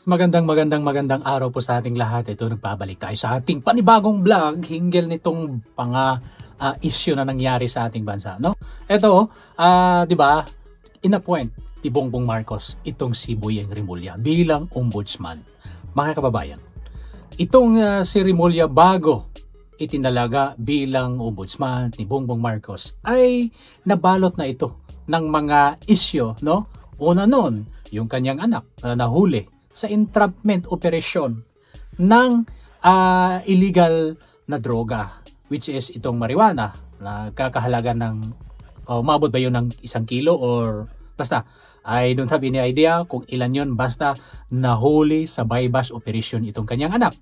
Magandang araw po sa ating lahat. Ito, nagbabalik tayo sa ating panibagong vlog hinggil nitong issue na nangyari sa ating bansa, no? Ito, 'di ba? Inappoint ni Bongbong Marcos itong si Boyeng Rimulya bilang ombudsman. Mga kababayan, itong si Rimulya bago itinalaga bilang ombudsman ni Bongbong Marcos ay nabalot na ito ng mga issue, no? Una nun, yung kanyang anak na nahuli sa entrapment operation ng illegal na droga, which is itong marijuana na kakahalaga ng maabot ba yun ng 1 kilo or basta I don't have any idea kung ilan yun, basta nahuli sa bypass operation itong kanyang anak.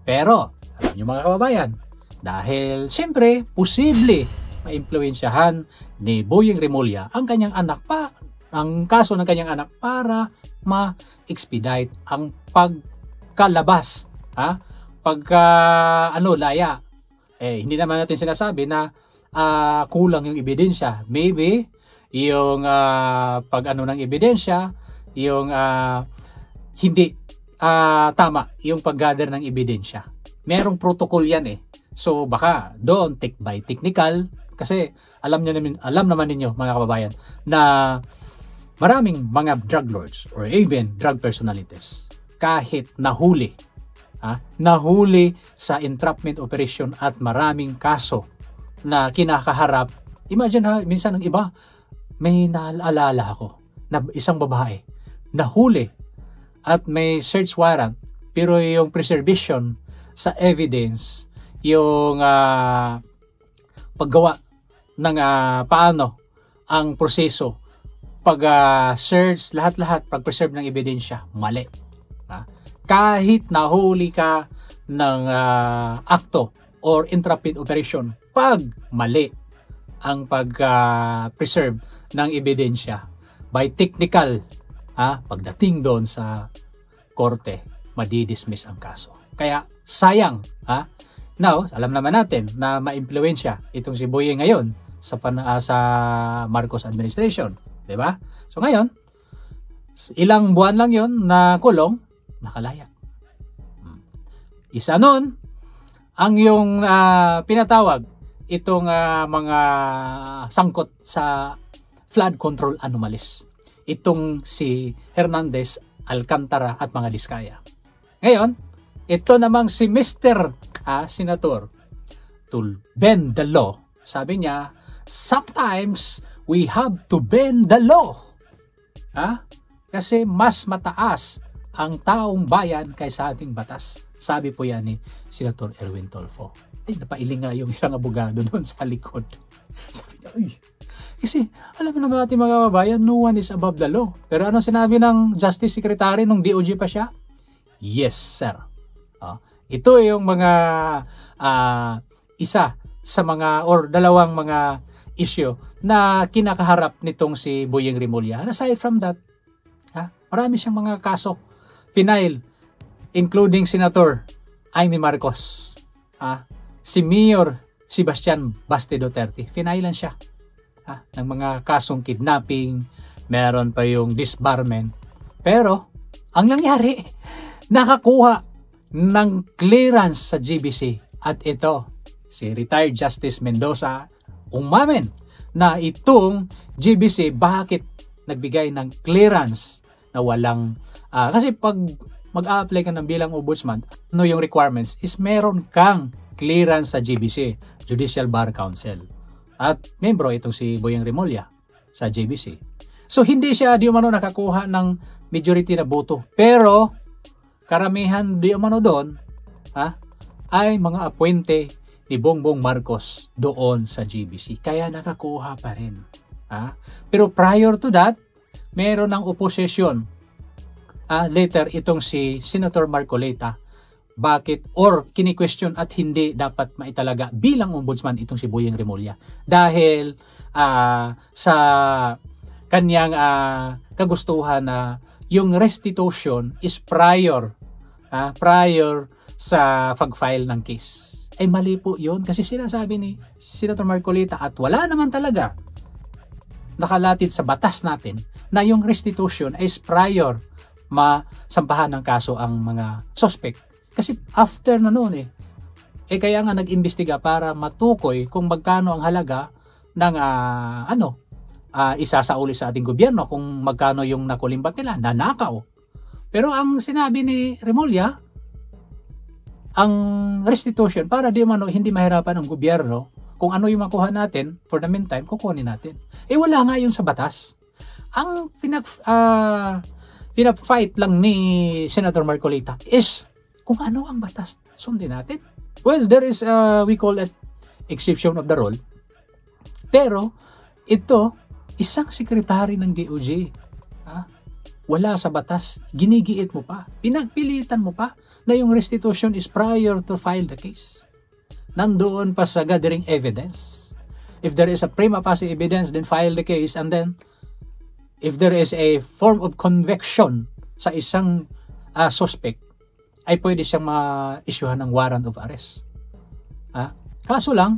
Pero alam nyo mga kababayan, dahil siyempre posible maimpluwensyahan ni Boyeng Rimulya ang kanyang anak ang kaso ng kanyang anak para ma-expedite ang pagkalabas, laya. Hindi naman natin sinasabi na kulang yung ebidensya. Maybe yung ng ebidensya, yung hindi tama yung pag-gather ng ebidensya. Merong protocol yan eh. So baka doon by technical, kasi alam naman ninyo mga kababayan na maraming mga drug lords or even drug personalities kahit nahuli sa entrapment operation at maraming kaso na kinakaharap. Imagine minsan ng iba, may naalala ako na isang babae nahuli at may search warrant pero yung preservation sa evidence, yung paggawa ng paano ang proseso, pag-search, lahat-lahat, pag-preserve ng ebidensya, mali. Kahit nahuli ka ng akto or entrapment operation, pag mali ang pag-preserve ng ebidensya, by technical, pagdating doon sa korte, madidismiss ang kaso. Kaya sayang. Now, alam naman natin na ma-impluwensya itong si Boyeng ngayon sa Marcos administration. Diba? So ngayon, ilang buwan lang yon na kulong, nakalaya. Isa nun, ang yung pinatawag, itong mga sangkot sa flood control anomalies. Itong si Hernandez, Alcantara at mga Diskaya. Ngayon, ito namang si Mr. Senator, to bend the law, sabi niya, sometimes we have to bend the law. Kasi mas mataas ang taong bayan kaysa ating batas. Sabi po yan ni Senator Erwin Tulfo. Napailing nga yung isang abogado doon sa likod. Sabi niya, kasi alam mo naman natin mga kababayan, no one is above the law. Pero anong sinabi ng Justice Secretary nung DOJ pa siya? Yes, sir. Ito yung mga isa sa mga or dalawang mga issue na kinakaharap nitong si Boyeng Rimulya. And aside from that, marami siyang mga kaso final, including Senator Amy Marcos, si Mayor Sebastian Baste Duterte, finailan siya ng mga kasong kidnapping, meron pa yung disbarment. Pero ang nangyari, nakakuha ng clearance sa GBC, at ito si retired Justice Mendoza umamin na itong GBC bakit nagbigay ng clearance na walang kasi pag mag-a-apply ka ng bilang ombudsman, yung requirements is meron kang clearance sa GBC, Judicial Bar Council, at membro itong si Boyeng Rimulya sa GBC. So hindi siya di umano nakakuha ng majority na boto, pero karamihan di umano doon ay mga appointe ni Bongbong Marcos doon sa GBC. Kaya nakakuha pa rin. Pero prior to that, meron ng opposition. Later, itong si Senator Marcoleta. Bakit? Or kini-question at hindi dapat maitalaga bilang ombudsman itong si Boyeng Rimulya. Dahil sa kanyang kagustuhan na yung restitution is prior sa pag-file ng case. Ay mali po yun kasi sinasabi ni Senator Marcoleta at wala naman talaga nakalatid sa batas natin na yung restitution is prior masampahan ng kaso ang mga suspect. Kasi after na noon kaya nga nag-imbestiga para matukoy kung magkano ang halaga ng isasauli sa ating gobyerno, kung magkano yung nakulimbat nila, nanakaw. Pero ang sinabi ni Remulla, ang restitution para hindi mahirapan ang gobyerno, kung ano yung makuha natin, for the meantime, kukunin natin. Wala nga yun sa batas. Ang pinag-fight lang ni Senator Marcolita is kung ano ang batas, sundin natin. Well, there is, we call it exception of the rule. Pero, ito, isang sekretary ng DOJ, wala sa batas, ginigiit mo pa, pinagpilitan mo pa na yung restitution is prior to file the case. Nandoon pa sa gathering evidence. If there is a prima facie evidence, then file the case, and then, if there is a form of conviction sa isang suspect, ay pwede siyang ma-issuehan ng warrant of arrest. Kaso lang,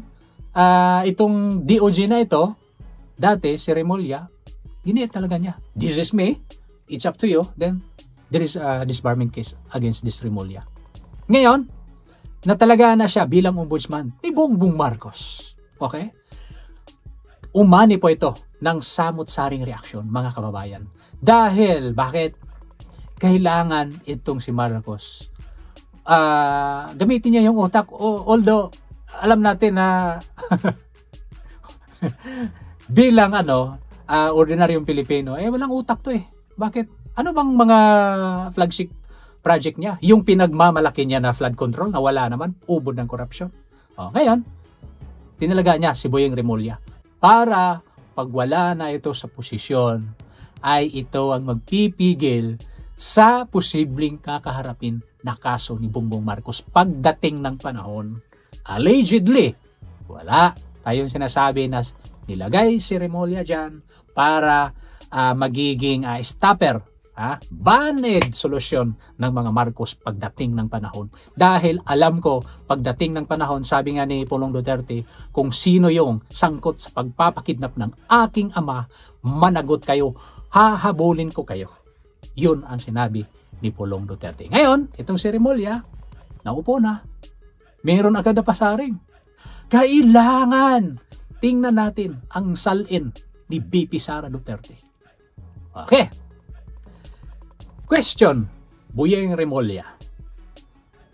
itong DOJ na ito, dati si Remulla, giniit talaga niya. This is me, it's up to you. Then, there is a disbarment case against this Remulla. Ngayon, natalaga na siya bilang ombudsman ni Bongbong Marcos. Okay? Umani po ito ng samot-saring reaksyon, mga kababayan. Dahil, bakit? Kailangan itong si Marcos gamitin niya yung utak. Although alam natin na bilang ordinaryong Pilipino, walang utak to Bakit? Ano bang mga flagship project niya? Yung pinagmamalaki niya na flood control na wala naman, ubod ng korupsyon. Ngayon, tinalaga niya si Boyeng Remulla para pag wala na ito sa posisyon, ay ito ang magpipigil sa posibleng kakaharapin na kaso ni Bongbong Marcos pagdating ng panahon. Allegedly, wala tayong sinasabi na nilagay si Remulla dyan para magiging stopper, band-aid solusyon ng mga Marcos pagdating ng panahon. Dahil alam ko, pagdating ng panahon, sabi nga ni Pulong Duterte, kung sino yung sangkot sa pagpapakidnap ng aking ama, managot kayo, hahabulin ko kayo. Yun ang sinabi ni Pulong Duterte. Ngayon, itong si Remulla, naupo na. Meron agad na pasaring. Kailangan tingnan natin ang salin ni BP Sara Duterte. Okay. Question, Boyeng Remulla.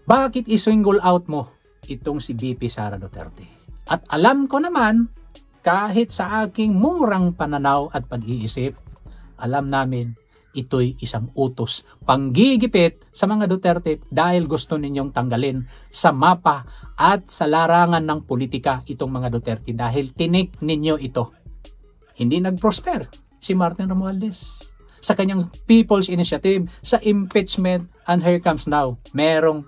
Bakit isingle out mo itong si BP Sara Duterte? At alam ko naman, kahit sa aking murang pananaw at pag-iisip, alam namin, ito'y isang utos, panggigipit sa mga Duterte dahil gusto ninyong tanggalin sa mapa at sa larangan ng politika itong mga Duterte dahil tinik ninyo ito. Hindi nag-prosper si Martin Romualdez sa kanyang People's Initiative, sa impeachment, and here comes now, merong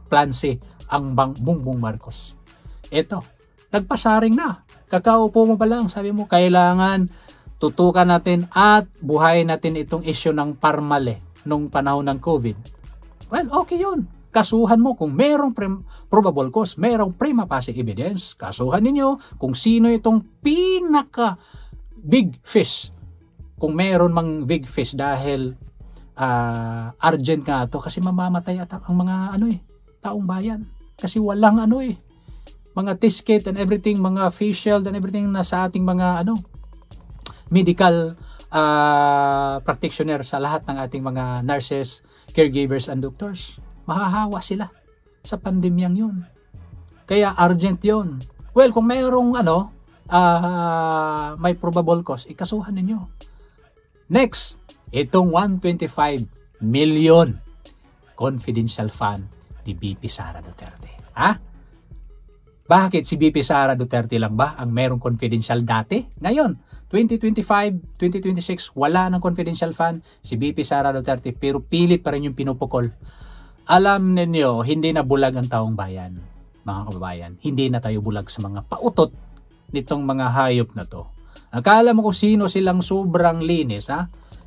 plan C ang Bongbong Marcos. Ito, nagpasaring na. Kakaupo mo pa lang, sabi mo, kailangan tutukan natin at buhayin natin itong issue ng Parmale nung panahon ng COVID. Well, okay yun. Kasuhan mo kung merong probable cause, merong prima facie evidence. Kasuhan ninyo kung sino itong pinaka big fish. Kung meron mang big fish dahil urgent nga ito kasi mamamatay at ang mga taong bayan. Kasi walang mga test kit and everything, mga face shield and everything na sa ating mga medical practitioner, sa lahat ng ating mga nurses, caregivers, and doctors. Mahahawa sila sa pandemyang yun. Kaya urgent yun. Well, kung mayroong may probable cause, ikasuhan ninyo. Next, itong 125 million confidential fund ni BP Sara Duterte. Bakit si BP Sara Duterte lang ba ang mayroong confidential dati? Ngayon, 2025, 2026, wala ng confidential fund si BP Sara Duterte, pero pilit pa rin yung pinupukol. Alam ninyo, hindi na bulag ang taong bayan, mga kababayan. Hindi na tayo bulag sa mga pautot nitong mga hayop na to. Akala mo kung sino silang sobrang linis,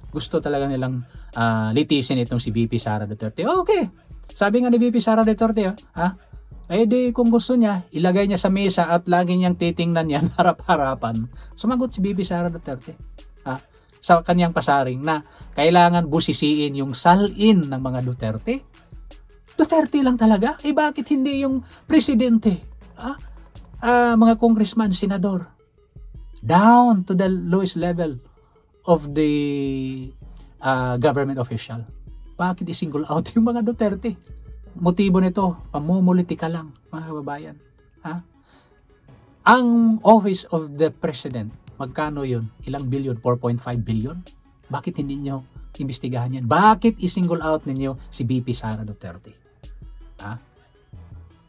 gusto talaga nilang litisin itong si BP Sara Duterte. Okay, sabi nga ni BP Sara Duterte, di kung gusto niya, ilagay niya sa mesa at lagi niyang titingnan yan harap-harapan. Sumagot si BP Sara Duterte. sa kanyang pasaring na kailangan busisiin yung salin ng mga Duterte. Duterte lang talaga? Eh bakit hindi yung presidente? Mga congressman, senador? Down to the lowest level of the government official. Bakit i-single out yung mga Duterte? Motibo nito, pamumulitika lang, mga kababayan. Ang office of the president, magkano yun? Ilang billion? 4.5 billion? Bakit hindi nyo imbestigahan yan? Bakit i-single out ninyo si VP Sara Duterte?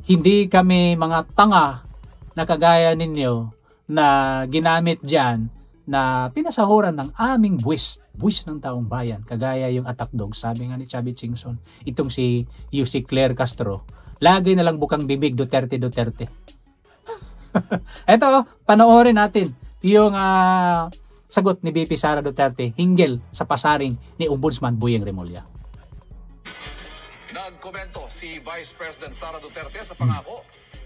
Hindi kami mga tanga na kagaya ninyo na ginamit dyan na pinasahuran ng aming buwis ng taong bayan, kagaya yung attack dog. Sabi nga ni Chubby Chingson, itong si UC Claire Castro, lagi na lang bukang bibig Duterte. Eto, panoorin natin yung sagot ni VP Sara Duterte hinggil sa pasaring ni Ombudsman Boyeng Remulla. Nagkomento si Vice President Sara Duterte sa pangako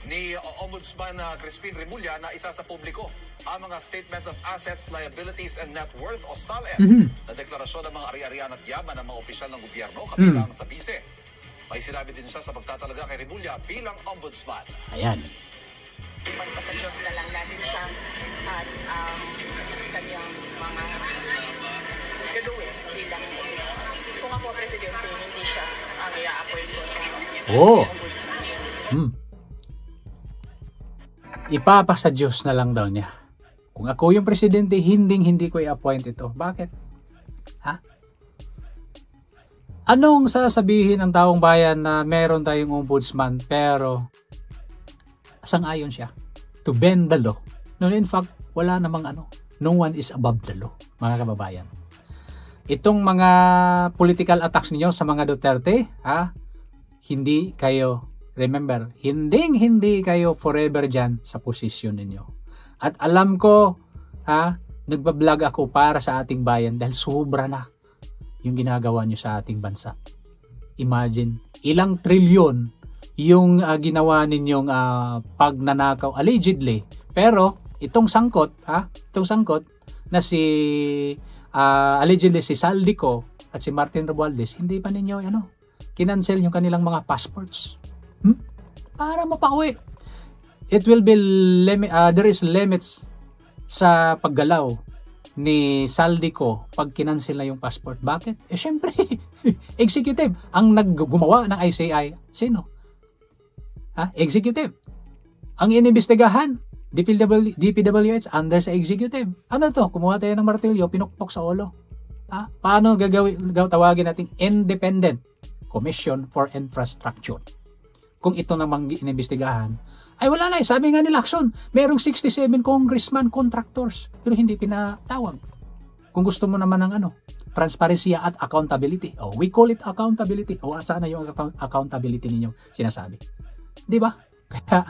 ni Ombudsman Crispin Remulla na isa sa publiko ang mga Statement of Assets, Liabilities and Net Worth o SALN na deklarasyon ng mga ari-arian at yaman ng mga opisyal ng gobyerno kabilang sa bise. May sinabi din siya sa pagtatalaga kay Remulla bilang ombudsman. Ayan. Pagpasa Diyos na lang natin siya at kanyang mga gagawin bilang ombudsman. Kung ako presidente, hindi siya ang i-appoint ko ng ombudsman. Ipapasa Diyos na lang daw niya. Kung ako yung presidente, hindi ko i-appoint ito. Bakit? Anong sasabihin ng taong bayan na meron tayong ombudsman pero sang-ayon siya to bend the law? No, in fact, wala namang no one is above the law, mga kababayan. Itong mga political attacks niyo sa mga Duterte, hindi kayo, remember, hindi kayo forever dyan sa posisyon ninyo. At alam ko, nagbablog ako para sa ating bayan dahil sobra na yung ginagawa nyo sa ating bansa. Imagine, ilang trilyon yung ginawa ninyong pagnanakaw allegedly. Pero itong sangkot na si allegedly si Saldico at si Martin Romualdez, hindi pa ninyo kinancel yung kanilang mga passports. Para mapauwi. It will be there is limits sa paggalaw ni Saldico pag kinancel na yung passport. Bakit? Syempre, executive. Ang naggumawa ng ICI, sino? Executive. Ang inimbestigahan, DPWH under sa executive. Ano to? Kumuha tayo ng martilyo, pinukpok sa ulo. Paano tawagin natin Independent Commission for Infrastructure? Kung ito namang inimbestigahan, ay wala na. Sabi nga ni Lacson, merong 67 congressman contractors pero hindi pinatawag. Kung gusto mo naman ng transparency at accountability. We call it accountability. Saan na yung accountability ninyo sinasabi? Di ba? Kaya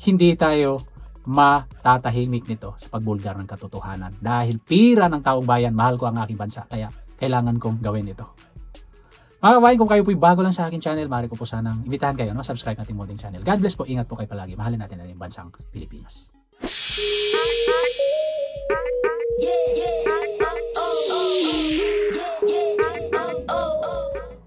hindi tayo matatahimik nito sa pagbulgar ng katotohanan. Dahil pira ng taong bayan, mahal ko ang aking bansa. Kaya kailangan kong gawin ito. Mga kabayan, kung kayo po'y bago lang sa aking channel, maaari ko po sanang imbitahan kayo na subscribe natin munting channel. God bless po, ingat po kayo palagi. Mahalin natin ang bansang Pilipinas. Yeah.